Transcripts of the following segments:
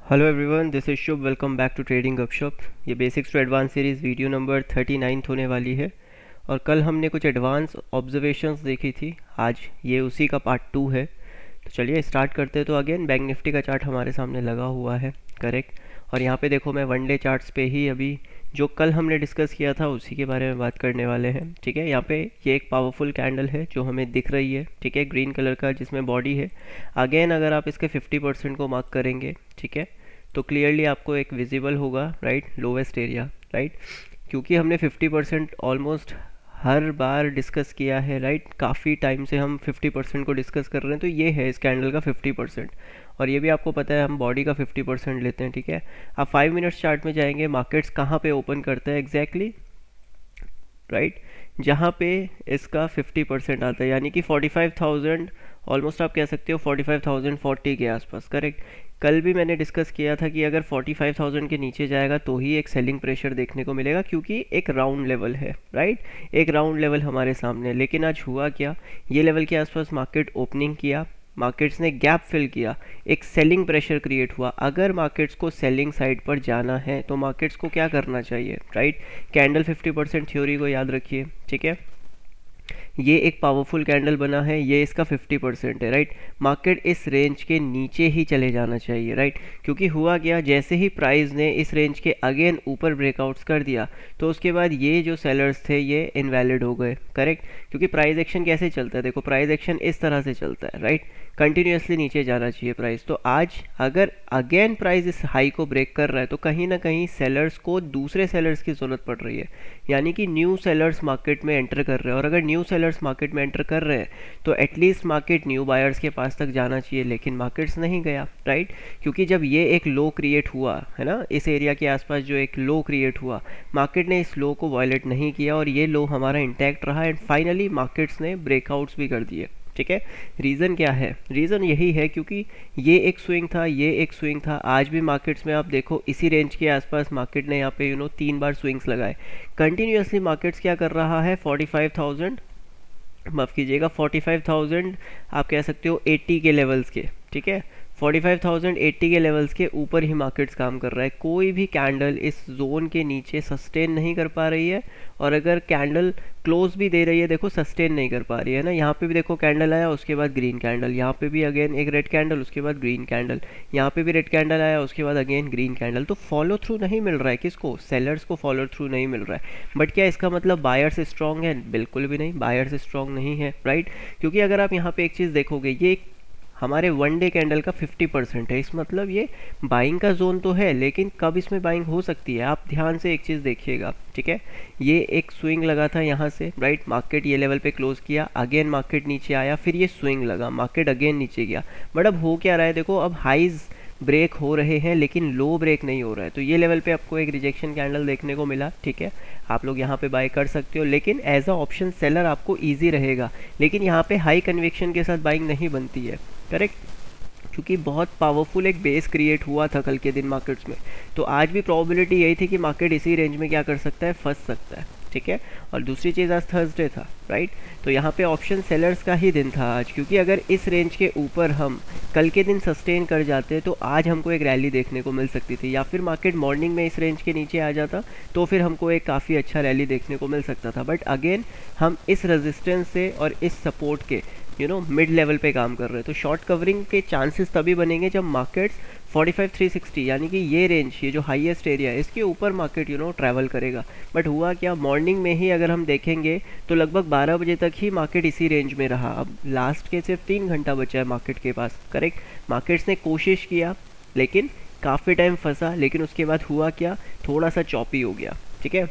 Hello everyone, this is Shubh. Welcome back to trading Gupshup. ये basics to advance series video number 39 होने वाली है। और कल हमने कुछ एडवांस ऑब्जर्वेशंस देखी थी, आज ये उसी का पार्ट 2 है। तो चलिए स्टार्ट करते हैं। तो अगेन बैंक निफ्टी का चार्ट हमारे सामने लगा हुआ है, करेक्ट। और यहाँ पे देखो, मैं वन डे चार्ट्स पे ही अभी जो कल हमने डिस्कस किया था उसी के बारे में बात करने वाले हैं, ठीक है। यहाँ पे ये एक पावरफुल कैंडल है जो हमें दिख रही है, ठीक है, ग्रीन कलर का, जिसमें बॉडी है। अगेन अगर आप इसके 50% को मार्क करेंगे, ठीक है, तो क्लियरली आपको एक विजिबल होगा, राइट, लोवेस्ट एरिया, राइट। क्योंकि हमने 50% ऑलमोस्ट हर बार डिस्कस किया है, राइट, काफ़ी टाइम से हम 50% को डिस्कस कर रहे हैं। तो ये है इस कैंडल का 50%। और ये भी आपको पता है हम बॉडी का 50% लेते हैं, ठीक है। आप 5 मिनट्स चार्ट में जाएंगे, मार्केट्स कहाँ पे ओपन करते हैं एग्जैक्टली, राइट, जहाँ पे इसका 50% आता है, यानी कि 45,000, ऑलमोस्ट आप कह सकते हो 45,040 के आसपास, करेक्ट। कल भी मैंने डिस्कस किया था कि अगर 45,000 के नीचे जाएगा तो ही एक सेलिंग प्रेशर देखने को मिलेगा, क्योंकि एक राउंड लेवल है, राइट, एक राउंड लेवल हमारे सामने। लेकिन आज हुआ क्या, ये लेवल के आसपास मार्केट ओपनिंग किया, मार्केट्स ने गैप फिल किया, एक सेलिंग प्रेशर क्रिएट हुआ। अगर मार्केट्स को सेलिंग साइड पर जाना है तो मार्केट्स को क्या करना चाहिए, राइट। कैंडल 50% थ्योरी को याद रखिए, ठीक है। ये एक पावरफुल कैंडल बना है, ये इसका 50% है, राइट। मार्केट इस रेंज के नीचे ही चले जाना चाहिए, राइट। क्योंकि हुआ क्या, जैसे ही प्राइस ने इस रेंज के अगेन ऊपर ब्रेकआउट्स कर दिया तो उसके बाद ये जो सेलर्स थे ये इनवैलिड हो गए, करेक्ट। क्योंकि प्राइस एक्शन कैसे चलता है, देखो प्राइस एक्शन इस तरह से चलता है, राइट, कंटिन्यूसली नीचे जाना चाहिए प्राइस। तो आज अगर अगेन प्राइस इस हाई को ब्रेक कर रहा है तो कहीं ना कहीं सेलर्स को दूसरे सेलर्स की ज़रूरत पड़ रही है, यानी कि न्यू सेलर्स मार्केट में एंटर कर रहे हैं। और अगर न्यू सेलर्स मार्केट में एंटर कर रहे हैं तो एटलीस्ट मार्केट न्यू बायर्स के पास तक जाना चाहिए, लेकिन मार्केट्स नहीं गया, राइट। क्योंकि जब ये एक लो क्रिएट हुआ है ना, इस एरिया के आसपास जो एक लो क्रिएट हुआ, मार्केट ने इस लो को वायलेट नहीं किया और ये लो हमारा इंटैक्ट रहा एंड फाइनली मार्केट्स ने ब्रेकआउट्स भी कर दिए, ठीक है। रीज़न क्या है, रीज़न यही है क्योंकि ये एक स्विंग था, ये एक स्विंग था। आज भी मार्केट्स में आप देखो इसी रेंज के आसपास मार्केट ने यहाँ पे 3 बार स्विंग्स लगाए कंटिन्यूसली। मार्केट्स क्या कर रहा है, 45,000, माफ़ कीजिएगा 45,000 आप कह सकते हो 80 के लेवल्स के, ठीक है, 45,080 के लेवल्स के ऊपर ही मार्केट्स काम कर रहा है। कोई भी कैंडल इस जोन के नीचे सस्टेन नहीं कर पा रही है, और अगर कैंडल क्लोज भी दे रही है, देखो सस्टेन नहीं कर पा रही है ना। यहाँ पे भी देखो कैंडल आया, उसके बाद ग्रीन कैंडल, यहाँ पे भी अगेन एक रेड कैंडल, उसके बाद ग्रीन कैंडल, यहाँ पे भी रेड कैंडल आया, उसके बाद अगेन ग्रीन कैंडल। तो फॉलो थ्रू नहीं मिल रहा है, किसको, सेलर्स को फॉलो थ्रू नहीं मिल रहा है। बट क्या इसका मतलब बायर्स स्ट्रॉन्ग है, बिल्कुल भी नहीं, बायर्स स्ट्रॉन्ग नहीं है, राइट। क्योंकि अगर आप यहाँ पे एक चीज़ देखोगे, ये हमारे वन डे कैंडल का 50% है, इस मतलब ये बाइंग का जोन तो है, लेकिन कब इसमें बाइंग हो सकती है आप ध्यान से एक चीज़ देखिएगा, ठीक है। ये एक स्विंग लगा था यहाँ से, राइट, मार्केट ये लेवल पे क्लोज किया, अगेन मार्केट नीचे आया, फिर ये स्विंग लगा, मार्केट अगेन नीचे गया। बट अब हो क्या रहा है, देखो अब हाइज ब्रेक हो रहे हैं लेकिन लो ब्रेक नहीं हो रहा है। तो ये लेवल पे आपको एक रिजेक्शन कैंडल देखने को मिला, ठीक है, आप लोग यहाँ पे बाय कर सकते हो, लेकिन एज अ ऑप्शन सेलर आपको इजी रहेगा। लेकिन यहाँ पे हाई कन्विक्शन के साथ बाइंग नहीं बनती है, करेक्ट, क्योंकि बहुत पावरफुल एक बेस क्रिएट हुआ था कल के दिन मार्केट्स में। तो आज भी प्रोबेबिलिटी यही थी कि मार्केट इसी रेंज में क्या कर सकता है, फंस सकता है, ठीक है। और दूसरी चीज़, आज थर्सडे था, राइट, तो यहाँ पे ऑप्शन सेलर्स का ही दिन था आज, क्योंकि अगर इस रेंज के ऊपर हम कल के दिन सस्टेन कर जाते तो आज हमको एक रैली देखने को मिल सकती थी, या फिर मार्केट मॉर्निंग में इस रेंज के नीचे आ जाता तो फिर हमको एक काफ़ी अच्छा रैली देखने को मिल सकता था। बट अगेन हम इस रेजिस्टेंस से और इस सपोर्ट के मिड लेवल पे काम कर रहे हैं। तो शॉर्ट कवरिंग के चांसेस तभी बनेंगे जब मार्केट्स 45,360 यानी कि ये रेंज, ये जो हाईएस्ट एरिया है, इसके ऊपर मार्केट ट्रैवल करेगा। बट हुआ क्या, मॉर्निंग में ही अगर हम देखेंगे तो लगभग 12 बजे तक ही मार्केट इसी रेंज में रहा। अब लास्ट के सिर्फ 3 घंटा बचा है मार्केट के पास, करेक्ट। मार्केट्स ने कोशिश किया लेकिन काफ़ी टाइम फंसा, लेकिन उसके बाद हुआ क्या, थोड़ा सा चॉपी हो गया, ठीक है।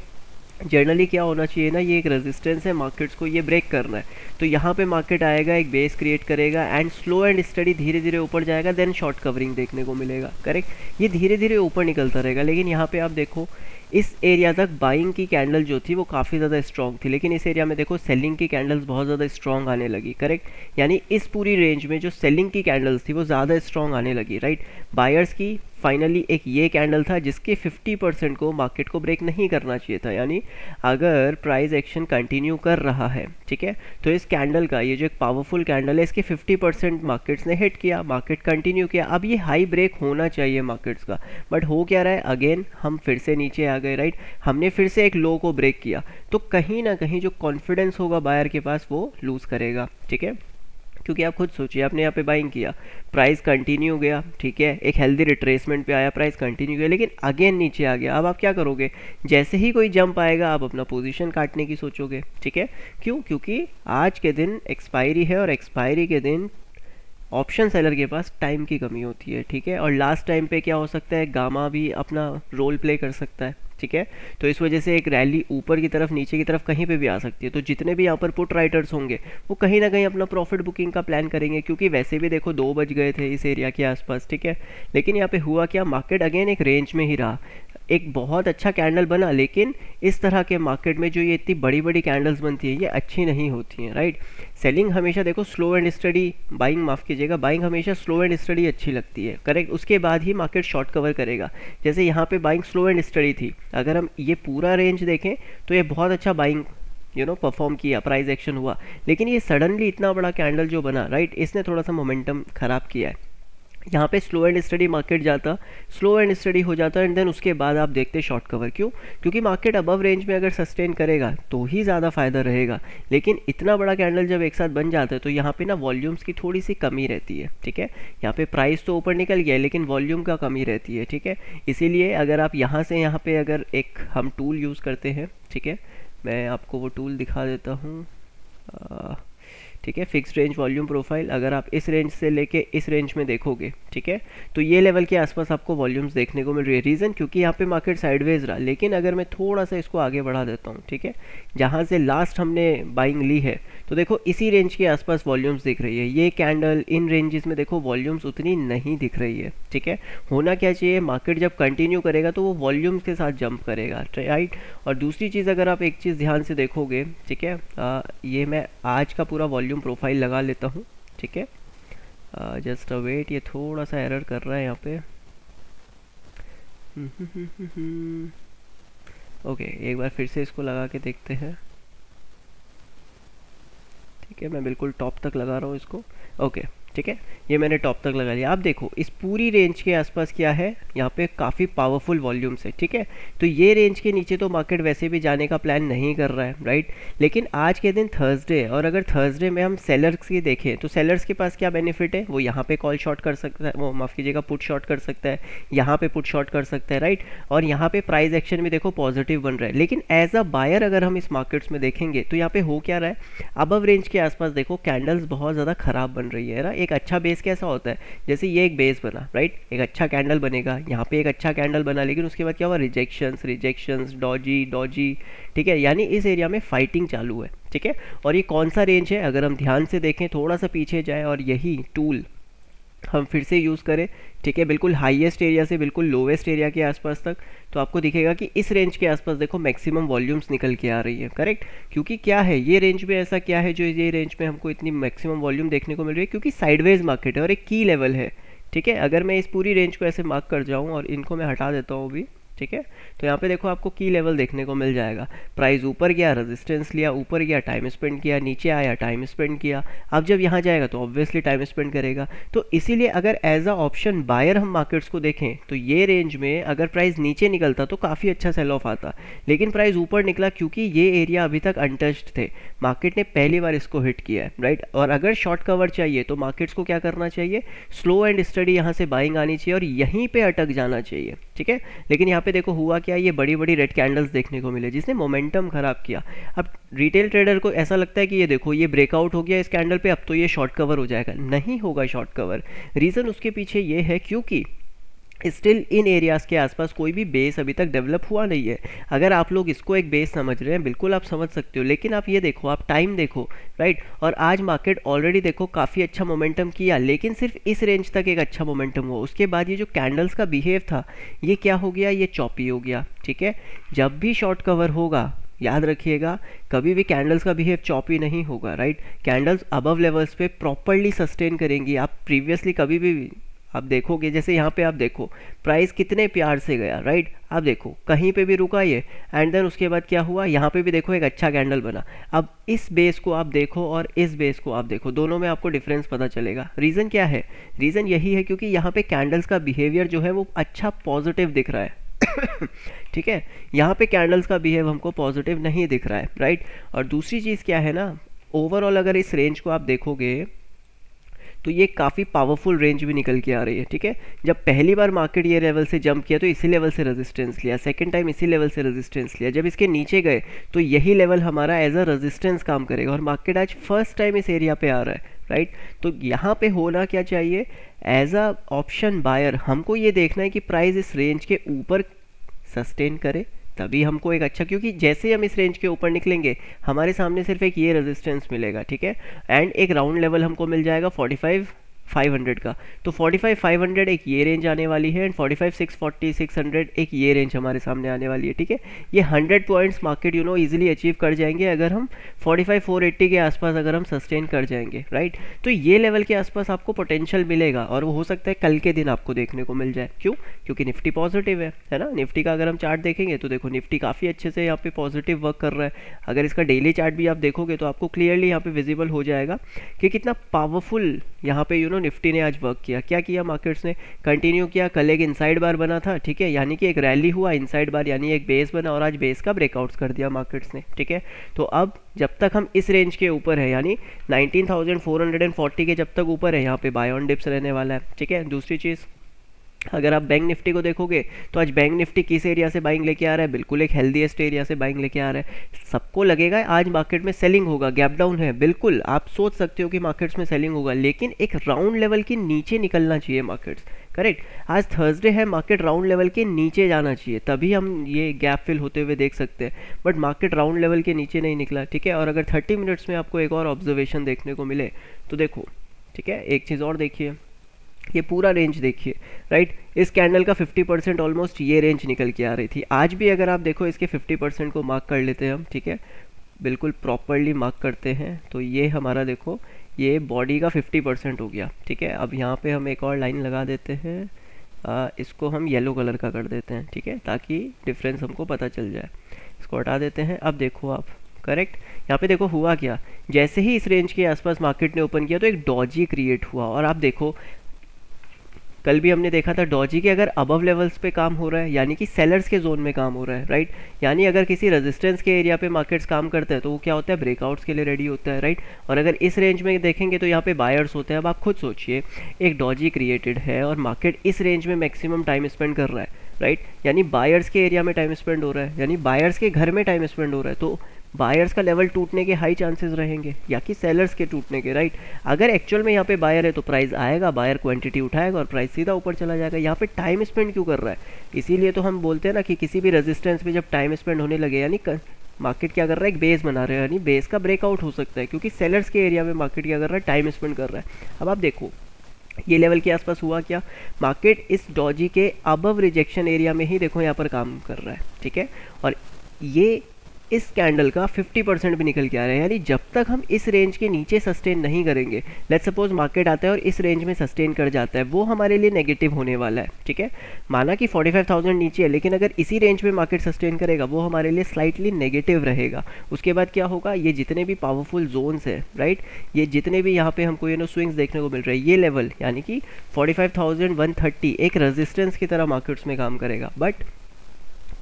जनरली क्या होना चाहिए ना, ये एक रेजिस्टेंस है, मार्केट्स को ये ब्रेक करना है, तो यहाँ पे मार्केट आएगा, एक बेस क्रिएट करेगा एंड स्लो एंड स्टडी धीरे धीरे ऊपर जाएगा, देन शॉर्ट कवरिंग देखने को मिलेगा, करेक्ट। ये धीरे धीरे ऊपर निकलता रहेगा। लेकिन यहाँ पे आप देखो इस एरिया तक बाइंग की कैंडल जो थी वो काफ़ी ज़्यादा स्ट्रॉन्ग थी, लेकिन इस एरिया में देखो सेलिंग की कैंडल्स बहुत ज़्यादा स्ट्रॉन्ग आने लगी, करेक्ट। यानी इस पूरी रेंज में जो सेलिंग की कैंडल्स थी वो ज़्यादा स्ट्रॉन्ग आने लगी, राइट। बायर्स की फाइनली एक ये कैंडल था जिसके 50% को मार्केट को ब्रेक नहीं करना चाहिए था, यानी अगर प्राइस एक्शन कंटिन्यू कर रहा है, ठीक है, तो इस कैंडल का, ये जो एक पावरफुल कैंडल है, इसके 50% मार्केट्स ने हिट किया, मार्केट कंटिन्यू किया। अब ये हाई ब्रेक होना चाहिए मार्केट्स का, बट हो क्या रहा है, अगेन हम फिर से नीचे आ गए, राइट। हमने फिर से एक लो को ब्रेक किया, तो कहीं ना कहीं जो कॉन्फिडेंस होगा बायर के पास वो लूज़ करेगा, ठीक है। क्योंकि आप खुद सोचिए, आपने यहाँ पे बाइंग किया, प्राइस कंटिन्यू गया, ठीक है, एक हेल्दी रिट्रेसमेंट पे आया, प्राइस कंटिन्यू गया, लेकिन अगेन नीचे आ गया। अब आप क्या करोगे, जैसे ही कोई जंप आएगा आप अपना पोजीशन काटने की सोचोगे, ठीक है। क्यों? क्योंकि आज के दिन एक्सपायरी है और एक्सपायरी के दिन ऑप्शन सेलर के पास टाइम की कमी होती है, ठीक है। और लास्ट टाइम पे क्या हो सकता है, गामा भी अपना रोल प्ले कर सकता है, ठीक है। तो इस वजह से एक रैली ऊपर की तरफ, नीचे की तरफ, कहीं पे भी आ सकती है। तो जितने भी यहाँ पर पुट राइटर्स होंगे वो कहीं ना कहीं अपना प्रॉफिट बुकिंग का प्लान करेंगे, क्योंकि वैसे भी देखो 2 बज गए थे इस एरिया के आसपास, ठीक है। लेकिन यहाँ पे हुआ क्या, मार्केट अगेन एक रेंज में ही रहा, एक बहुत अच्छा कैंडल बना, लेकिन इस तरह के मार्केट में जो ये इतनी बड़ी बड़ी कैंडल्स बनती है ये अच्छी नहीं होती हैं, राइट। सेलिंग हमेशा देखो स्लो एंड स्टडी, बाइंग माफ़ कीजिएगा, बाइंग हमेशा स्लो एंड स्टडी अच्छी लगती है, करेक्ट। उसके बाद ही मार्केट शॉर्ट कवर करेगा। जैसे यहाँ पे बाइंग स्लो एंड स्टडी थी, अगर हम ये पूरा रेंज देखें तो ये बहुत अच्छा बाइंग परफॉर्म किया, प्राइस एक्शन हुआ। लेकिन ये सडनली इतना बड़ा कैंडल जो बना, राइट, इसने थोड़ा सा मोमेंटम ख़राब किया है। यहाँ पे स्लो एंड स्टडी मार्केट जाता, स्लो एंड स्टडी हो जाता, एंड देन उसके बाद आप देखते शॉर्ट कवर। क्यों? क्योंकि मार्केट अबव रेंज में अगर सस्टेन करेगा तो ही ज़्यादा फायदा रहेगा। लेकिन इतना बड़ा कैंडल जब एक साथ बन जाता है तो यहाँ पे ना वॉल्यूम्स की थोड़ी सी कमी रहती है, ठीक है। यहाँ पे प्राइस तो ऊपर निकल गया है लेकिन वॉल्यूम का कमी रहती है, ठीक है। इसीलिए अगर आप यहाँ से यहाँ पे अगर एक हम टूल यूज़ करते हैं, ठीक है, मैं आपको वो टूल दिखा देता हूँ, ठीक है, फिक्स्ड रेंज वॉल्यूम प्रोफाइल। अगर आप इस रेंज से लेके इस रेंज में देखोगे, ठीक है, तो ये लेवल के आसपास आपको वॉल्यूम्स देखने को मिल रही है। रीज़न क्योंकि यहाँ पे मार्केट साइडवेज रहा। लेकिन अगर मैं थोड़ा सा इसको आगे बढ़ा देता हूँ, ठीक है, जहाँ से लास्ट हमने बाइंग ली है, तो देखो इसी रेंज के आसपास वॉल्यूम्स दिख रही है। ये कैंडल इन रेंजेस में देखो वॉल्यूम्स उतनी नहीं दिख रही है, ठीक है। होना क्या चाहिए, मार्केट जब कंटिन्यू करेगा तो वो वॉल्यूम्स के साथ जंप करेगा, राइट। और दूसरी चीज़ अगर आप एक चीज़ ध्यान से देखोगे, ठीक है, ये मैं आज का पूरा वॉल्यूम प्रोफाइल लगा लेता हूँ, ठीक है, जस्ट वेट, ये थोड़ा सा एरर कर रहा है यहाँ पे। ओके, एक बार फिर से इसको लगा के देखते हैं, ठीक है, मैं बिल्कुल टॉप तक लगा रहा हूँ इसको। ओके, ठीक है, ये मैंने टॉप तक लगा लिया। आप देखो इस पूरी रेंज के आसपास क्या है, यहाँ पे काफ़ी पावरफुल वॉल्यूम्स है, ठीक है। तो ये रेंज के नीचे तो मार्केट वैसे भी जाने का प्लान नहीं कर रहा है, राइट। लेकिन आज के दिन थर्सडे है, और अगर थर्सडे में हम सेलर्स की देखें तो सेलर्स के पास क्या बेनिफिट है, वो यहाँ पे कॉल शॉर्ट कर सकता है, वो माफ़ कीजिएगा पुट शॉर्ट कर सकता है, यहाँ पे पुट शॉर्ट कर सकता है, राइट। और यहाँ पे प्राइस एक्शन भी देखो पॉजिटिव बन रहा है। लेकिन एज अ बायर अगर हम इस मार्केट्स में देखेंगे तो यहाँ पे हो क्या रहा है, अबव रेंज के आसपास देखो कैंडल्स बहुत ज़्यादा खराब बन रही है ना। एक अच्छा बेस कैसा होता है, जैसे ये एक बेस बना, राइट, एक अच्छा कैंडल बनेगा, यहाँ पे एक अच्छा कैंडल बना, लेकिन उसके बाद क्या हुआ, रिजेक्शंस, डॉजी, ठीक है, यानी इस एरिया में फाइटिंग चालू है, ठीक है। और ये कौन सा रेंज है, अगर हम ध्यान से देखें, थोड़ा सा पीछे जाए और यही टूल हम फिर से यूज़ करें, ठीक है, बिल्कुल हाईएस्ट एरिया से बिल्कुल लोवेस्ट एरिया के आसपास तक, तो आपको दिखेगा कि इस रेंज के आसपास देखो मैक्सिमम वॉल्यूम्स निकल के आ रही है, करेक्ट। क्योंकि क्या है, ये रेंज में ऐसा क्या है जो ये रेंज में हमको इतनी मैक्सिमम वॉल्यूम देखने को मिल रही है, क्योंकि साइडवेज मार्केट है और एक की लेवल है, ठीक है। अगर मैं इस पूरी रेंज को ऐसे मार्क कर जाऊँ और इनको मैं हटा देता हूँ अभी, ठीक है, तो यहाँ पे देखो आपको की लेवल देखने को मिल जाएगा। प्राइस ऊपर गया, रेजिस्टेंस लिया, ऊपर गया, टाइम स्पेंड किया, नीचे आया, टाइम स्पेंड किया। अब जब यहाँ जाएगा तो ऑब्वियसली टाइम स्पेंड करेगा। तो इसीलिए अगर एज अ ऑप्शन बायर हम मार्केट्स को देखें तो ये रेंज में अगर प्राइस नीचे निकलता तो काफ़ी अच्छा सेल ऑफ आता, लेकिन प्राइस ऊपर निकला क्योंकि ये एरिया अभी तक अनटच्ड थे, मार्केट ने पहली बार इसको हिट किया है, राइट। और अगर शॉर्ट कवर चाहिए तो मार्केट्स को क्या करना चाहिए, स्लो एंड स्टडी यहाँ से बाइंग आनी चाहिए और यहीं पे अटक जाना चाहिए, ठीक है। लेकिन यहाँ पे देखो हुआ क्या, ये बड़ी बड़ी रेड कैंडल्स देखने को मिले जिसने मोमेंटम खराब किया। अब रिटेल ट्रेडर को ऐसा लगता है कि ये देखो ये ब्रेकआउट हो गया इस कैंडल पे, अब तो ये शॉर्ट कवर हो जाएगा। नहीं होगा शॉर्ट कवर। रीज़न उसके पीछे ये है क्योंकि स्टिल इन एरियाज़ के आसपास कोई भी बेस अभी तक डेवलप हुआ नहीं है। अगर आप लोग इसको एक बेस समझ रहे हैं, बिल्कुल आप समझ सकते हो, लेकिन आप ये देखो, आप टाइम देखो, राइट। और आज मार्केट ऑलरेडी देखो काफ़ी अच्छा मोमेंटम किया, लेकिन सिर्फ इस रेंज तक एक अच्छा मोमेंटम हुआ। उसके बाद ये जो कैंडल्स का बिहेव था ये क्या हो गया, ये चॉपी हो गया, ठीक है। जब भी शॉर्ट कवर होगा याद रखिएगा, कभी भी कैंडल्स का बिहेव चॉपी नहीं होगा, राइट। कैंडल्स अबव लेवल्स पे प्रॉपरली सस्टेन करेंगी। आप प्रीवियसली कभी भी आप देखोगे जैसे यहाँ पे आप देखो प्राइस कितने प्यार से गया, राइट। आप देखो कहीं पे भी रुका ये, एंड देन उसके बाद क्या हुआ, यहाँ पे भी देखो एक अच्छा कैंडल बना। अब इस बेस को आप देखो और इस बेस को आप देखो, दोनों में आपको डिफरेंस पता चलेगा। रीज़न क्या है, रीज़न यही है क्योंकि यहाँ पे कैंडल्स का बिहेवियर जो है वो अच्छा पॉजिटिव दिख रहा है ठीक है, यहाँ पे कैंडल्स का बिहेव हमको पॉजिटिव नहीं दिख रहा है, राइट। और दूसरी चीज़ क्या है ना, ओवरऑल अगर इस रेंज को आप देखोगे तो ये काफ़ी पावरफुल रेंज भी निकल के आ रही है, ठीक है। जब पहली बार मार्केट ये लेवल से जंप किया तो इसी लेवल से रेजिस्टेंस लिया, सेकंड टाइम इसी लेवल से रेजिस्टेंस लिया, जब इसके नीचे गए तो यही लेवल हमारा एज अ रेजिस्टेंस काम करेगा, और मार्केट आज फर्स्ट टाइम इस एरिया पे आ रहा है, राइट। तो यहाँ पे होना क्या चाहिए, एज अ ऑप्शन बायर हमको ये देखना है कि प्राइस इस रेंज के ऊपर सस्टेन करे, तभी हमको एक अच्छा, क्योंकि जैसे ही हम इस रेंज के ऊपर निकलेंगे हमारे सामने सिर्फ एक ये रेजिस्टेंस मिलेगा, ठीक है, एंड एक राउंड लेवल हमको मिल जाएगा 45,500 का। तो 45,500 एक ये रेंज आने वाली है, एंड 45,640 600 एक ये रेंज हमारे सामने आने वाली है, ठीक है। ये 100 पॉइंट्स मार्केट इजीली अचीव कर जाएंगे अगर हम 45,480 के आसपास अगर हम सस्टेन कर जाएंगे, राइट। तो ये लेवल के आसपास आपको पोटेंशियल मिलेगा, और वो हो सकता है कल के दिन आपको देखने को मिल जाए। क्यों, क्योंकि निफ्टी पॉजिटिव है ना। निफ्टी का अगर हम चार्ट देखेंगे तो देखो निफ्टी काफ़ी अच्छे से यहाँ पे पॉजिटिव वर्क कर रहा है। अगर इसका डेली चार्ट भी आप देखोगे तो आपको क्लियरली यहाँ पे विजिबल हो जाएगा कि कितना पावरफुल यहाँ पे निफ्टी ने आज वर्क किया। क्या किया, मार्केट्स ने कंटिन्यू किया, कल एक इनसाइड बार बना था, ठीक है, यानी कि एक रैली हुआ, इनसाइड बार यानी एक बेस बना, और आज बेस का ब्रेकआउट्स कर दिया मार्केट्स ने, ठीक है। तो अब जब तक हम इस रेंज के ऊपर है, यानी 19,440 के जब तक ऊपर है, यहाँ पे बाय ऑन डिप्स रहने वाला है, ठीक है। दूसरी चीज़, अगर आप बैंक निफ्टी को देखोगे तो आज बैंक निफ्टी किस एरिया से बाइंग लेके आ रहा है, बिल्कुल एक हेल्दीएस्ट एरिया से बाइंग लेके आ रहा है। सबको लगेगा आज मार्केट में सेलिंग होगा, गैप डाउन है, बिल्कुल आप सोच सकते हो कि मार्केट्स में सेलिंग होगा, लेकिन एक राउंड लेवल के नीचे निकलना चाहिए मार्केट्स, करेक्ट। आज थर्सडे है, मार्केट राउंड लेवल के नीचे जाना चाहिए, तभी हम ये गैप फिल होते हुए देख सकते हैं, बट मार्केट राउंड लेवल के नीचे नहीं निकला, ठीक है। और अगर 30 मिनट्स में आपको एक और ऑब्जर्वेशन देखने को मिले तो देखो, ठीक है, एक चीज़ और देखिए, ये पूरा रेंज देखिए, राइट। इस कैंडल का 50% ऑलमोस्ट ये रेंज निकल के आ रही थी। आज भी अगर आप देखो इसके 50% को मार्क कर लेते हैं हम, ठीक है, बिल्कुल प्रॉपरली मार्क करते हैं, तो ये हमारा देखो ये बॉडी का 50% हो गया, ठीक है। अब यहाँ पे हम एक और लाइन लगा देते हैं, इसको हम येलो कलर का कर देते हैं, ठीक है, ताकि डिफरेंस हमको पता चल जाए। इसको हटा देते हैं। अब देखो आप, करेक्ट, यहाँ पे देखो हुआ क्या, जैसे ही इस रेंज के आसपास मार्केट ने ओपन किया तो एक डॉजी क्रिएट हुआ, और आप देखो कल भी हमने देखा था डॉजी के अगर अबव लेवल्स पे काम हो रहा है यानी कि सेलर्स के जोन में काम हो रहा है, राइट। यानी अगर किसी रेजिस्टेंस के एरिया पे मार्केट्स काम करते हैं तो वो क्या होता है, ब्रेकआउट्स के लिए रेडी होता है, राइट। और अगर इस रेंज में देखेंगे तो यहाँ पे बायर्स होते हैं। अब आप खुद सोचिए, एक डॉजी क्रिएटेड है और मार्केट इस रेंज में मैक्सिमम टाइम स्पेंड कर रहा है, राइट, यानी बायर्स के एरिया में टाइम स्पेंड हो रहा है, यानी बायर्स के घर में टाइम स्पेंड हो रहा है, तो बायर्स का लेवल टूटने के हाई चांसेस रहेंगे या कि सेलर्स के टूटने के, राइट। अगर एक्चुअल में यहाँ पे बायर है तो प्राइस आएगा, बायर क्वांटिटी उठाएगा और प्राइस सीधा ऊपर चला जाएगा। यहाँ पे टाइम स्पेंड क्यों कर रहा है, इसीलिए तो हम बोलते हैं ना कि किसी भी रेजिस्टेंस पे जब टाइम स्पेंड होने लगे, यानी मार्केट क्या कर रहा है, एक बेस बना रहा है, यानी बेस का ब्रेकआउट हो सकता है, क्योंकि सेलर्स के एरिया में मार्केट क्या कर रहा है, टाइम स्पेंड कर रहा है। अब आप देखो ये लेवल के आसपास हुआ क्या, मार्केट इस डॉजी के अबव रिजेक्शन एरिया में ही देखो यहाँ पर काम कर रहा है, ठीक है। और ये इस कैंडल का 50% भी निकल के आ रहा है, यानी जब तक हम इस रेंज के नीचे सस्टेन नहीं करेंगे, लेट्स सपोज मार्केट आता है और इस रेंज में सस्टेन कर जाता है, वो हमारे लिए नेगेटिव होने वाला है, ठीक है। माना कि 45,000 नीचे है, लेकिन अगर इसी रेंज में मार्केट सस्टेन करेगा वो हमारे लिए स्लाइटली नेगेटिव रहेगा। उसके बाद क्या होगा, ये जितने भी पावरफुल जोन्स है, राइट, ये जितने भी यहाँ पे हमको स्विंग्स देखने को मिल रहे हैं, ये लेवल यानी कि 45,130 एक रेजिस्टेंस की तरह मार्केट्स में काम करेगा। बट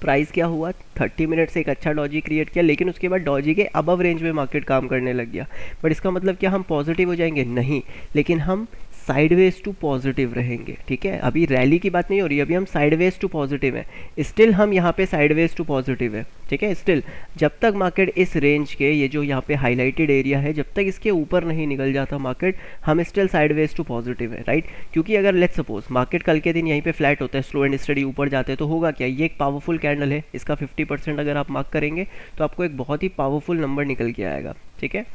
प्राइस क्या हुआ, 30 मिनट से एक अच्छा डॉजी क्रिएट किया, लेकिन उसके बाद डॉजी के अबव रेंज में मार्केट काम करने लग गया। बट इसका मतलब क्या हम पॉजिटिव हो जाएंगे, नहीं, लेकिन हम साइडवेज टू पॉजिटिव रहेंगे, ठीक है। अभी रैली की बात नहीं हो रही, अभी हम साइडवेज टू पॉजिटिव है, स्टिल हम यहाँ पे साइडवेज टू पॉजिटिव है, ठीक है। स्टिल जब तक मार्केट इस रेंज के, ये जो यहाँ पे हाईलाइटेड एरिया है, जब तक इसके ऊपर नहीं निकल जाता मार्केट, हम स्टिल साइडवेज टू पॉजिटिव है, राइट। क्योंकि अगर लेट्स सपोज मार्केट कल के दिन यहीं पे फ्लैट होता है, स्लो एंड स्टडी ऊपर जाते हैं, तो होगा क्या, ये एक पावरफुल कैंडल है, इसका 50% अगर आप मार्क करेंगे तो आपको एक बहुत ही पावरफुल नंबर निकल के आएगा, ठीक है।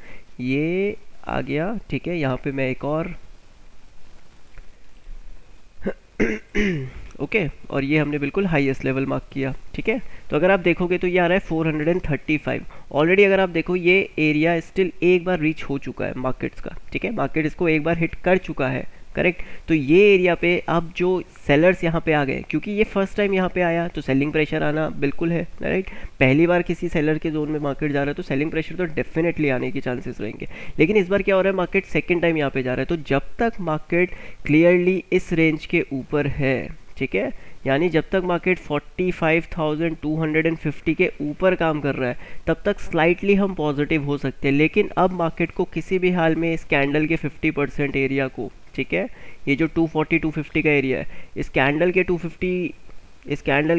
ये आ गया, ठीक है। यहाँ पे मैं एक और ओके और ये हमने बिल्कुल हाईएस्ट लेवल मार्क किया, ठीक है। तो अगर आप देखोगे तो ये आ रहा है 435 ऑलरेडी। अगर आप देखो ये एरिया स्टिल एक बार रीच हो चुका है मार्केट्स का, ठीक है, मार्केट इसको एक बार हिट कर चुका है, करेक्ट। तो ये एरिया पे अब जो सेलर्स यहाँ पे आ गए, क्योंकि ये फर्स्ट टाइम यहाँ पे आया तो सेलिंग प्रेशर आना बिल्कुल है, राइट। पहली बार किसी सेलर के जोन में मार्केट जा रहा है तो सेलिंग प्रेशर तो डेफिनेटली आने के चांसेस रहेंगे। लेकिन इस बार क्या हो रहा है, मार्केट सेकेंड टाइम यहाँ पे जा रहा है, तो जब तक मार्केट क्लियरली इस रेंज के ऊपर है, ठीक है, यानी जब तक मार्केट 45,250 के ऊपर काम कर रहा है तब तक स्लाइटली हम पॉजिटिव हो सकते हैं। लेकिन अब मार्केट को किसी भी हाल में इस कैंडल के 50% एरिया को, ठीक है, ये जो 240-250 का एरिया है, इस कैंडल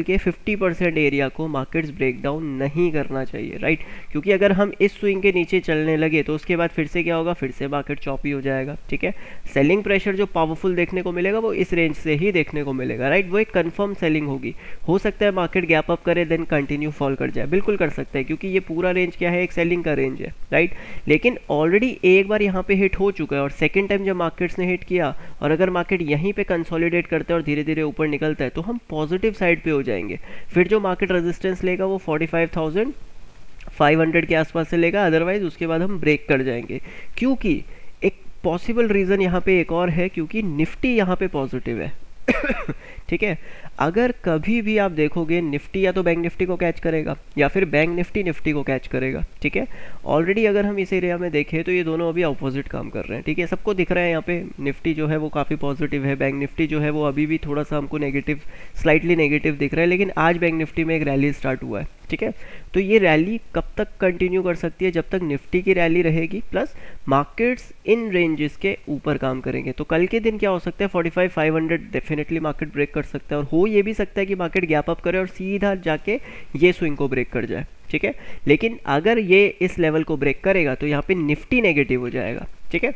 के 50% एरिया को मार्केट्स ब्रेक डाउन नहीं करना चाहिए, राइट। क्योंकि अगर हम इस स्विंग के नीचे चलने लगे तो उसके बाद फिर से क्या होगा, फिर से मार्केट चॉपी हो जाएगा, ठीक है। सेलिंग प्रेशर जो पावरफुल देखने को मिलेगा वो इस रेंज से ही देखने को मिलेगा, राइट। वो एक कंफर्म सेलिंग होगी। हो सकता है मार्केट गैप अप करे देन कंटिन्यू फॉल कर जाए, बिल्कुल कर सकता है, क्योंकि ये पूरा रेंज क्या है, एक सेलिंग का रेंज है, राइट। लेकिन ऑलरेडी एक बार यहाँ पे हिट हो चुका है और सेकेंड टाइम जब मार्केट्स ने हिट किया और अगर मार्केट यहीं पे कंसोलिडेट करता है और धीरे धीरे ऊपर निकलता है तो हम पॉजिटिव साइड पे हो जाएंगे। फिर जो मार्केट रेजिस्टेंस लेगा वो 45,500 के आसपास से लेगा, अदरवाइज उसके बाद हम ब्रेक कर जाएंगे। क्योंकि एक पॉसिबल रीज़न यहाँ पे एक और है, क्योंकि निफ्टी यहाँ पे पॉजिटिव है ठीक है। अगर कभी भी आप देखोगे निफ्टी या तो बैंक निफ्टी को कैच करेगा या फिर बैंक निफ्टी निफ्टी को कैच करेगा, ठीक है। ऑलरेडी अगर हम इस एरिया में देखें तो ये दोनों अभी ऑपोजिट काम कर रहे हैं, ठीक है। सबको दिख रहा है यहाँ पे निफ्टी जो है वो काफ़ी पॉजिटिव है, बैंक निफ्टी जो है वो अभी भी थोड़ा सा हमको नेगेटिव, स्लाइटली नेगेटिव दिख रहा है। लेकिन आज बैंक निफ्टी में एक रैली स्टार्ट हुआ है, ठीक है। तो ये रैली कब तक कंटिन्यू कर सकती है, जब तक निफ्टी की रैली रहेगी प्लस मार्केट्स इन रेंजेस के ऊपर काम करेंगे। तो कल के दिन क्या हो सकता है, 45,500 डेफिनेटली मार्केट ब्रेक कर सकता है और हो ये भी सकता है कि मार्केट गैप अप करे और सीधा जाके ये स्विंग को ब्रेक कर जाए, ठीक है। लेकिन अगर ये इस लेवल को ब्रेक करेगा तो यहाँ पे निफ्टी नेगेटिव हो जाएगा, ठीक है।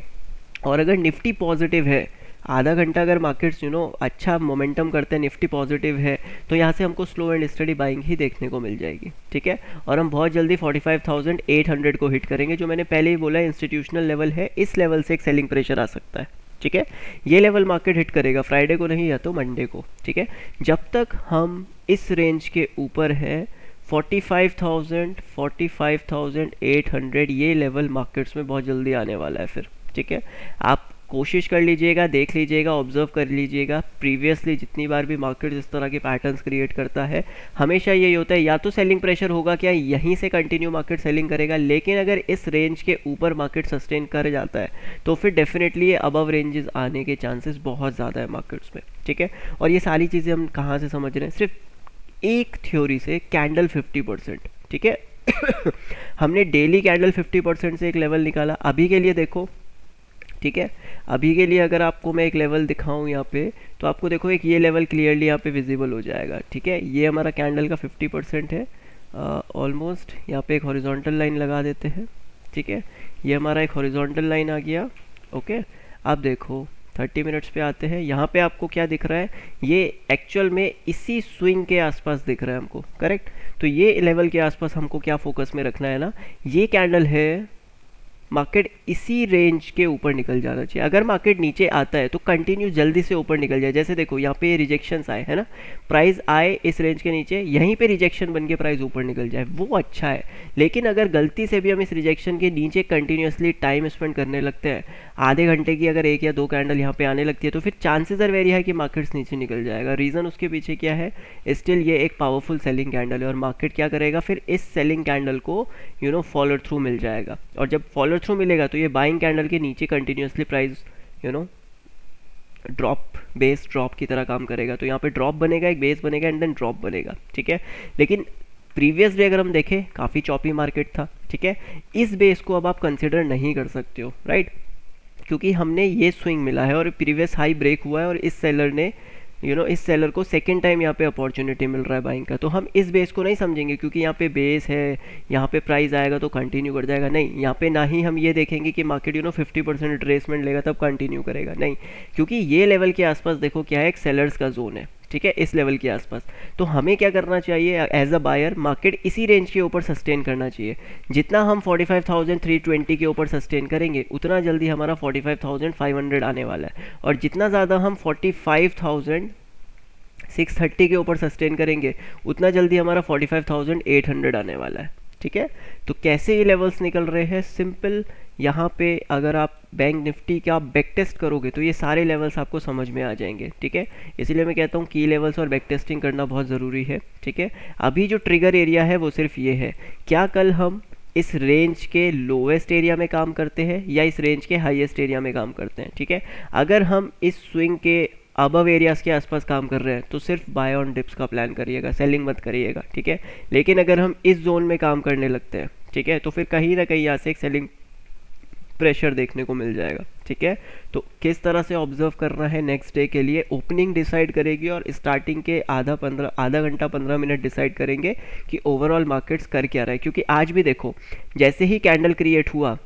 और अगर निफ्टी पॉजिटिव है, आधा घंटा अगर मार्केट्स अच्छा मोमेंटम करते हैं, निफ्टी पॉजिटिव है, तो यहाँ से हमको स्लो एंड स्टडी बाइंग ही देखने को मिल जाएगी, ठीक है। और हम बहुत जल्दी 45,800 को हिट करेंगे, जो मैंने पहले ही बोला इंस्टीट्यूशनल लेवल है। इस लेवल से एक सेलिंग प्रेशर आ सकता है, ठीक है। ये लेवल मार्केट हिट करेगा फ्राइडे को नहीं या तो मंडे को, ठीक है। जब तक हम इस रेंज के ऊपर है 45,800 ये लेवल मार्केट्स में बहुत जल्दी आने वाला है फिर, ठीक है। आप कोशिश कर लीजिएगा, देख लीजिएगा, ऑब्जर्व कर लीजिएगा। प्रीवियसली जितनी बार भी मार्केट इस तरह के पैटर्न्स क्रिएट करता है हमेशा यही होता है, या तो सेलिंग प्रेशर होगा, क्या यहीं से कंटिन्यू मार्केट सेलिंग करेगा। लेकिन अगर इस रेंज के ऊपर मार्केट सस्टेन कर जाता है तो फिर डेफिनेटली ये अबव रेंजेस आने के चांसेस बहुत ज़्यादा है मार्केट्स में, ठीक है। और ये सारी चीज़ें हम कहाँ से समझ रहे हैं, सिर्फ एक थ्योरी से, कैंडल 50%, ठीक है हमने डेली कैंडल 50% से एक लेवल निकाला। अभी के लिए देखो, ठीक है, अभी के लिए अगर आपको मैं एक लेवल दिखाऊं यहाँ पे तो आपको देखो एक ये लेवल क्लियरली यहाँ पे विजिबल हो जाएगा, ठीक है। ये हमारा कैंडल का 50% है ऑलमोस्ट। यहाँ पे एक हॉरिजॉन्टल लाइन लगा देते हैं, ठीक है। ये हमारा एक हॉरिजॉन्टल लाइन आ गया, ओके। अब देखो 30 मिनट्स पे आते हैं। यहाँ पे आपको क्या दिख रहा है, ये एक्चुअल में इसी स्विंग के आसपास दिख रहा है हमको, करेक्ट। तो ये लेवल के आसपास हमको क्या फोकस में रखना है ना, ये कैंडल है, मार्केट इसी रेंज के ऊपर निकल जाना चाहिए। अगर मार्केट नीचे आता है तो कंटिन्यू जल्दी से ऊपर निकल जाए। जैसे देखो यहाँ पे रिजेक्शंस आए है ना, प्राइस आए इस रेंज के नीचे, यहीं पे रिजेक्शन बन के प्राइस ऊपर निकल जाए, वो अच्छा है। लेकिन अगर गलती से भी हम इस रिजेक्शन के नीचे कंटिन्यूसली टाइम स्पेंड करने लगते हैं, आधे घंटे की अगर 1 या 2 कैंडल यहाँ पे आने लगती है, तो फिर चांसेस आर वेरी है कि मार्केट्स नीचे निकल जाएगा। रीज़न उसके पीछे क्या है, स्टिल ये एक पावरफुल सेलिंग कैंडल है और मार्केट क्या करेगा, फिर इस सेलिंग कैंडल को फॉलो थ्रू मिल जाएगा। और जब फॉलो थ्रू मिलेगा तो ये बाइंग कैंडल के नीचे continuously price drop, base drop की तरह काम करेगा। तो यहाँ पे ड्रॉप बनेगा, एक बेस बनेगा एंड देन ड्रॉप बनेगा, ठीक है। लेकिन प्रीवियस डे अगर हम देखें काफ़ी चॉपी मार्केट था, ठीक है। इस बेस को अब आप कंसिडर नहीं कर सकते हो, राइट, क्योंकि हमने ये स्विंग मिला है और प्रीवियस हाई ब्रेक हुआ है और इस सेलर ने इस सेलर को सेकेंड टाइम यहाँ पे अपॉर्चुनिटी मिल रहा है बाइंग का। तो हम इस बेस को नहीं समझेंगे क्योंकि यहाँ पे बेस है, यहाँ पे प्राइस आएगा तो कंटिन्यू कर जाएगा, नहीं। यहाँ पे ना ही हम ये देखेंगे कि मार्केट 50% रिट्रेसमेंट लेगा तब कंटिन्यू करेगा, नहीं। क्योंकि ये लेवल के आसपास देखो क्या है, एक सेलर्स का जोन है, ठीक है, इस लेवल के आसपास। तो हमें क्या करना चाहिए एज अ बायर, मार्केट इसी रेंज के ऊपर सस्टेन करना चाहिए। जितना हम 45,320 के ऊपर सस्टेन करेंगे उतना जल्दी हमारा 45,500 आने वाला है, और जितना ज़्यादा हम 45,630 के ऊपर सस्टेन करेंगे उतना जल्दी हमारा 45,800 आने वाला है, ठीक है। तो कैसे ये लेवल्स निकल रहे हैं, सिंपल यहाँ पे अगर आप बैंक निफ्टी का बैक टेस्ट करोगे तो ये सारे लेवल्स आपको समझ में आ जाएंगे, ठीक है। इसीलिए मैं कहता हूँ की लेवल्स और बैक टेस्टिंग करना बहुत ज़रूरी है, ठीक है। अभी जो ट्रिगर एरिया है वो सिर्फ ये है, क्या कल हम इस रेंज के लोवेस्ट एरिया में काम करते हैं या इस रेंज के हाईएस्ट एरिया में काम करते हैं, ठीक है। अगर हम इस स्विंग के अबव एरियाज़ के आसपास काम कर रहे हैं तो सिर्फ बाय ऑन डिप्स का प्लान करिएगा, सेलिंग मत करिएगा, ठीक है। लेकिन अगर हम इस जोन में काम करने लगते हैं, ठीक है, तो फिर कहीं ना कहीं यहाँ से एक सेलिंग प्रेशर देखने को मिल जाएगा, ठीक है। तो किस तरह से ऑब्जर्व करना है नेक्स्ट डे के लिए ओपनिंग डिसाइड करेगी और स्टार्टिंग के आधा घंटा 15 मिनट डिसाइड करेंगे कि ओवरऑल मार्केट्स कर क्या रहा है। क्योंकि आज भी देखो जैसे ही कैंडल क्रिएट हुआ,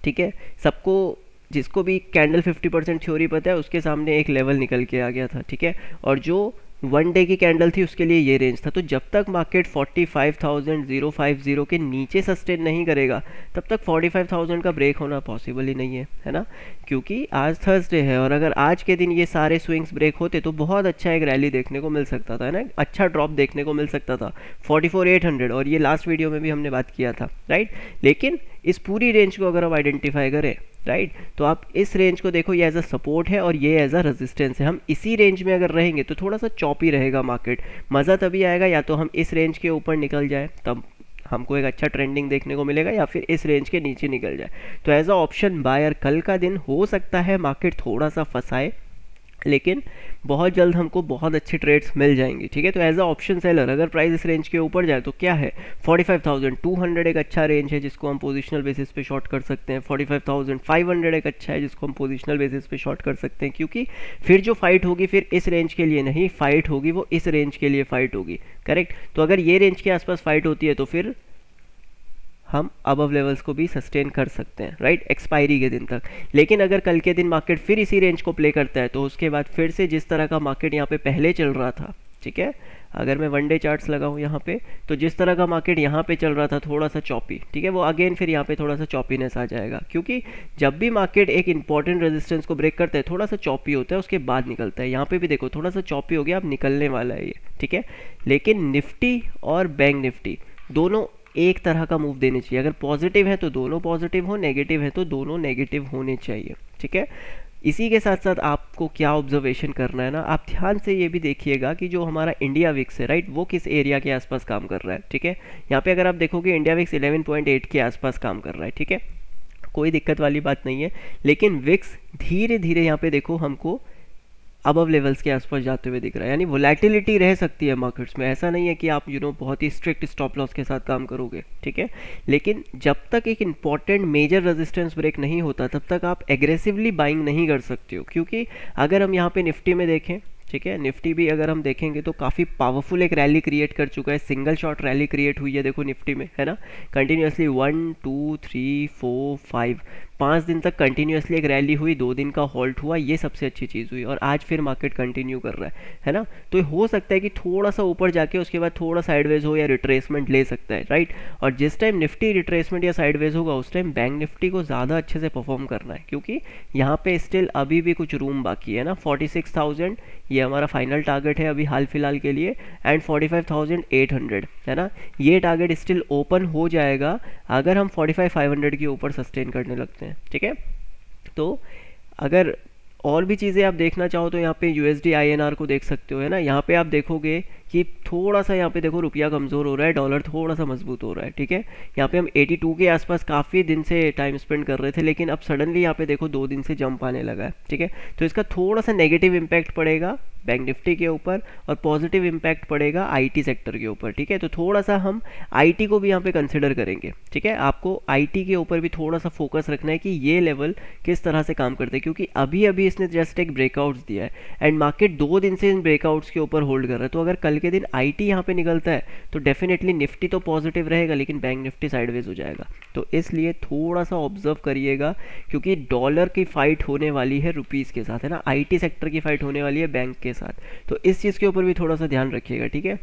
ठीक है, सबको जिसको भी कैंडल 50% थ्योरी पता है उसके सामने एक लेवल निकल के आ गया था, ठीक है। और जो वन डे की कैंडल थी उसके लिए ये रेंज था। तो जब तक मार्केट 45,050 के नीचे सस्टेन नहीं करेगा तब तक 45,000 का ब्रेक होना पॉसिबल ही नहीं है ना। क्योंकि आज थर्सडे है और अगर आज के दिन ये सारे स्विंग्स ब्रेक होते तो बहुत अच्छा एक रैली देखने को मिल सकता था, है ना, अच्छा ड्रॉप देखने को मिल सकता था 44,800, और ये लास्ट वीडियो में भी हमने बात किया था, राइट। लेकिन इस पूरी रेंज को अगर आप आइडेंटिफाई करें, राइट, तो आप इस रेंज को देखो, ये एज अ सपोर्ट है और ये एज अ रेजिस्टेंस है। हम इसी रेंज में अगर रहेंगे तो थोड़ा सा चॉपी रहेगा मार्केट। मज़ा तभी आएगा या तो हम इस रेंज के ऊपर निकल जाए, तब हमको एक अच्छा ट्रेंडिंग देखने को मिलेगा, या फिर इस रेंज के नीचे निकल जाए। तो एज अ ऑप्शन बायर कल का दिन हो सकता है मार्केट थोड़ा सा फंसाए, लेकिन बहुत जल्द हमको बहुत अच्छे ट्रेड्स मिल जाएंगे, ठीक है। तो एज अ ऑप्शन सेलर अगर प्राइस इस रेंज के ऊपर जाए तो क्या है, 45,200 एक अच्छा रेंज है जिसको हम पोजिशनल बेसिस पे शॉर्ट कर सकते हैं। 45,500 एक अच्छा है जिसको हम पोजिशनल बेसिस पे शॉर्ट कर सकते हैं। क्योंकि फिर जो फाइट होगी फिर इस रेंज के लिए नहीं फाइट होगी, वो इस रेंज के लिए फाइट होगी, करेक्ट। तो अगर ये रेंज के आसपास फाइट होती है तो फिर हम अबव लेवल्स को भी सस्टेन कर सकते हैं, राइट, एक्सपायरी के दिन तक। लेकिन अगर कल के दिन मार्केट फिर इसी रेंज को प्ले करता है तो उसके बाद फिर से जिस तरह का मार्केट यहाँ पे पहले चल रहा था, ठीक है, अगर मैं वन डे चार्ट्स लगाऊं यहाँ पे तो जिस तरह का मार्केट यहाँ पे चल रहा था थोड़ा सा चॉपी, ठीक है, वो अगेन फिर यहाँ पे थोड़ा सा चॉपीनेस आ जाएगा। क्योंकि जब भी मार्केट एक इंपॉर्टेंट रेजिस्टेंस को ब्रेक करता है थोड़ा सा चॉपी होता है, उसके बाद निकलता है। यहाँ पे भी देखो थोड़ा सा चॉपी हो गया, अब निकलने वाला है ये, ठीक है। लेकिन निफ्टी और बैंक निफ्टी दोनों एक तरह का मूव देने चाहिए। अगर पॉजिटिव है तो दोनों पॉजिटिव हो, नेगेटिव है तो दोनों नेगेटिव होने चाहिए, ठीक है। इसी के साथ साथ आपको क्या ऑब्जर्वेशन करना है ना, आप ध्यान से ये भी देखिएगा कि जो हमारा इंडिया विक्स है, राइट, वो किस एरिया के आसपास काम कर रहा है, ठीक है। यहाँ पे अगर आप देखोगे इंडिया विक्स 11.8 के आसपास काम कर रहा है, ठीक है, कोई दिक्कत वाली बात नहीं है। लेकिन विक्स धीरे धीरे यहाँ पे देखो हमको अबव लेवल्स के आसपास जाते हुए दिख रहा है। यानी वोलेटिलिटी रह सकती है मार्केट्स में, ऐसा नहीं है कि आप बहुत ही स्ट्रिक्ट स्टॉप लॉस के साथ काम करोगे, ठीक है। लेकिन जब तक एक इंपॉर्टेंट मेजर रेजिस्टेंस ब्रेक नहीं होता तब तक आप एग्रेसिवली बाइंग नहीं कर सकते हो। क्योंकि अगर हम यहाँ पे निफ्टी में देखें, ठीक है, निफ्टी भी अगर हम देखेंगे तो काफ़ी पावरफुल एक रैली क्रिएट कर चुका है, सिंगल शॉट रैली क्रिएट हुई है देखो निफ्टी में, है ना, कंटिन्यूसली 1 2 3 4 5 दिन तक कंटिन्यूसली एक रैली हुई, 2 दिन का हॉल्ट हुआ, ये सबसे अच्छी चीज़ हुई। और आज फिर मार्केट कंटिन्यू कर रहा है ना। तो हो सकता है कि थोड़ा सा ऊपर जाके उसके बाद थोड़ा साइडवेज हो या रिट्रेसमेंट ले सकता है, राइट। और जिस टाइम निफ्टी रिट्रेसमेंट या साइडवेज होगा उस टाइम बैंक निफ्टी को ज़्यादा अच्छे से परफॉर्म करना है, क्योंकि यहाँ पे स्टिल अभी भी कुछ रूम बाकी है ना। 46,000 ये हमारा फाइनल टारगेट है अभी हाल फिलहाल के लिए, एंड 45,800 है ना, ये टारगेट स्टिल ओपन हो जाएगा अगर हम 45,500 के ऊपर सस्टेन करने लगते हैं, ठीक है। तो अगर और भी चीज़ें आप देखना चाहो तो यहाँ पे USD INR को देख सकते हो, है ना। यहाँ पे आप देखोगे कि थोड़ा सा यहाँ पे देखो रुपया कमज़ोर हो रहा है, डॉलर थोड़ा सा मजबूत हो रहा है, ठीक है। यहाँ पे हम 82 के आसपास काफ़ी दिन से टाइम स्पेंड कर रहे थे, लेकिन अब सडनली यहाँ पे देखो 2 दिन से जंप आने लगा है, ठीक है। तो इसका थोड़ा सा नेगेटिव इम्पैक्ट पड़ेगा बैंक निफ्टी के ऊपर और पॉजिटिव इम्पैक्ट पड़ेगा IT सेक्टर के ऊपर, ठीक है। तो थोड़ा सा हम IT को भी यहाँ पे कंसिडर करेंगे, ठीक है। आपको IT के ऊपर भी थोड़ा सा फोकस रखना है कि ये लेवल किस तरह से काम करते हैं, क्योंकि अभी अभी इसने जस्ट एक ब्रेकआउट्स दिया है एंड मार्केट 2 दिन से इन ब्रेकआउट्स के ऊपर होल्ड कर रहा है। तो अगर कल के दिन IT यहाँ पे निकलता है तो डेफिनेटली निफ्टी तो पॉजिटिव रहेगा, लेकिन बैंक निफ्टी साइडवेज हो जाएगा। तो इसलिए थोड़ा सा ऑब्जर्व करिएगा, क्योंकि डॉलर की फाइट होने वाली है रुपीज़ के साथ, है ना, IT सेक्टर की फाइट होने वाली है बैंक के साथ। तो इस चीज़ के ऊपर भी थोड़ा सा ध्यान रखिएगा, ठीक है।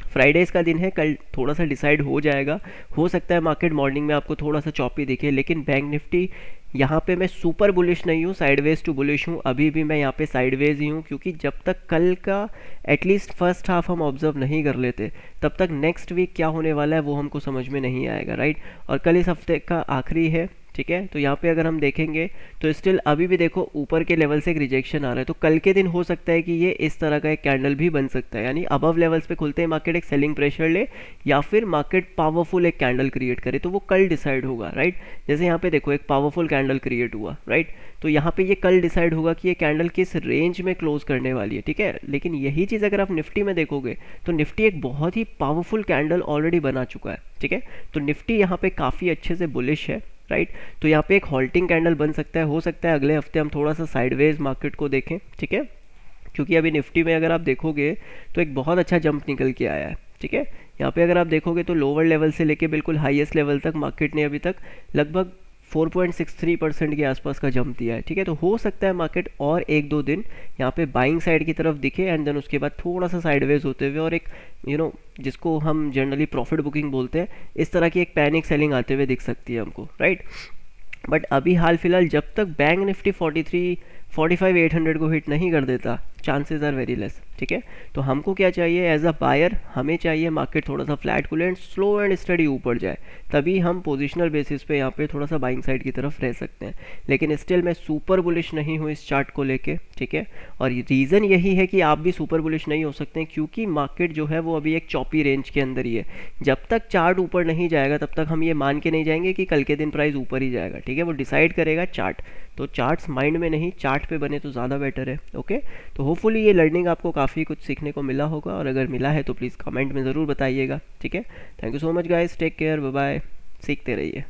फ्राइडेज का दिन है, कल थोड़ा सा डिसाइड हो जाएगा। हो सकता है मार्केट मॉर्निंग में आपको थोड़ा सा चॉपी दिखे, लेकिन बैंक निफ्टी यहाँ पे मैं सुपर बुलिश नहीं हूँ, साइडवेज टू बुलिश हूँ। अभी भी मैं यहाँ पे साइडवेज ही हूँ, क्योंकि जब तक कल का एटलीस्ट फर्स्ट हाफ हम ऑब्जर्व नहीं कर लेते तब तक नेक्स्ट वीक क्या होने वाला है वो हमको समझ में नहीं आएगा, राइट। और कल इस हफ्ते का आखिरी है, ठीक है। तो यहाँ पे अगर हम देखेंगे तो स्टिल अभी भी देखो ऊपर के लेवल से एक रिजेक्शन आ रहा है, तो कल के दिन हो सकता है कि ये इस तरह का एक कैंडल भी बन सकता है, यानी अबव लेवल्स पे खुलते ही मार्केट एक सेलिंग प्रेशर ले या फिर मार्केट पावरफुल एक कैंडल क्रिएट करे, तो वो कल डिसाइड होगा, राइट। जैसे यहाँ पे देखो एक पावरफुल कैंडल क्रिएट हुआ, राइट, तो यहाँ पे ये कल डिसाइड होगा कि ये कैंडल किस रेंज में क्लोज करने वाली है, ठीक है। लेकिन यही चीज़ अगर आप निफ्टी में देखोगे तो निफ्टी एक बहुत ही पावरफुल कैंडल ऑलरेडी बना चुका है, ठीक है। तो निफ्टी यहाँ पे काफ़ी अच्छे से बुलिश है, राइट। तो यहाँ पे एक हॉल्टिंग कैंडल बन सकता है, हो सकता है अगले हफ्ते हम थोड़ा सा साइडवेज मार्केट को देखें, ठीक है, क्योंकि अभी निफ्टी में अगर आप देखोगे तो एक बहुत अच्छा जंप निकल के आया है, ठीक है। यहाँ पे अगर आप देखोगे तो लोअर लेवल से लेके बिल्कुल हाईएस्ट लेवल तक मार्केट ने अभी तक लगभग 4.63% के आसपास का जंप दिया है, ठीक है। तो हो सकता है मार्केट और एक दो दिन यहाँ पे बाइंग साइड की तरफ दिखे एंड देन उसके बाद थोड़ा सा साइडवेज होते हुए और एक जिसको हम जनरली प्रॉफिट बुकिंग बोलते हैं, इस तरह की एक पैनिक सेलिंग आते हुए दिख सकती है हमको, राइट। बट अभी हाल फिलहाल जब तक बैंक निफ्टी 45,800 को हिट नहीं कर देता, चांसेस आर वेरी लेस, ठीक है। तो हमको क्या चाहिए एज अ बायर, हमें चाहिए मार्केट थोड़ा सा flat cool and slow and study ऊपर जाए, तभी हम पोजिशनल बेसिस पे यहाँ पे थोड़ा सा बाइंग साइड की तरफ रह सकते हैं। लेकिन स्टिल मैं सुपर बुलिश नहीं हूँ इस चार्ट को लेके, ठीक है। और रीज़न यही है कि आप भी सुपर बुलिश नहीं हो सकते हैं, क्योंकि मार्केट जो है वो अभी एक चॉपी रेंज के अंदर ही है। जब तक चार्ट ऊपर नहीं जाएगा तब तक हम ये मान के नहीं जाएंगे कि कल के दिन प्राइस ऊपर ही जाएगा, ठीक है। वो डिसाइड करेगा चार्ट, तो चार्ट्स माइंड में नहीं, चार्ट पे बने तो ज़्यादा बेटर है, ओके। तो होपफुली ये लर्निंग आपको काफ़ी कुछ सीखने को मिला होगा, और अगर मिला है तो प्लीज़ कमेंट में ज़रूर बताइएगा, ठीक है। Thank you so much guys, take care, bye bye, सीखते रहिए।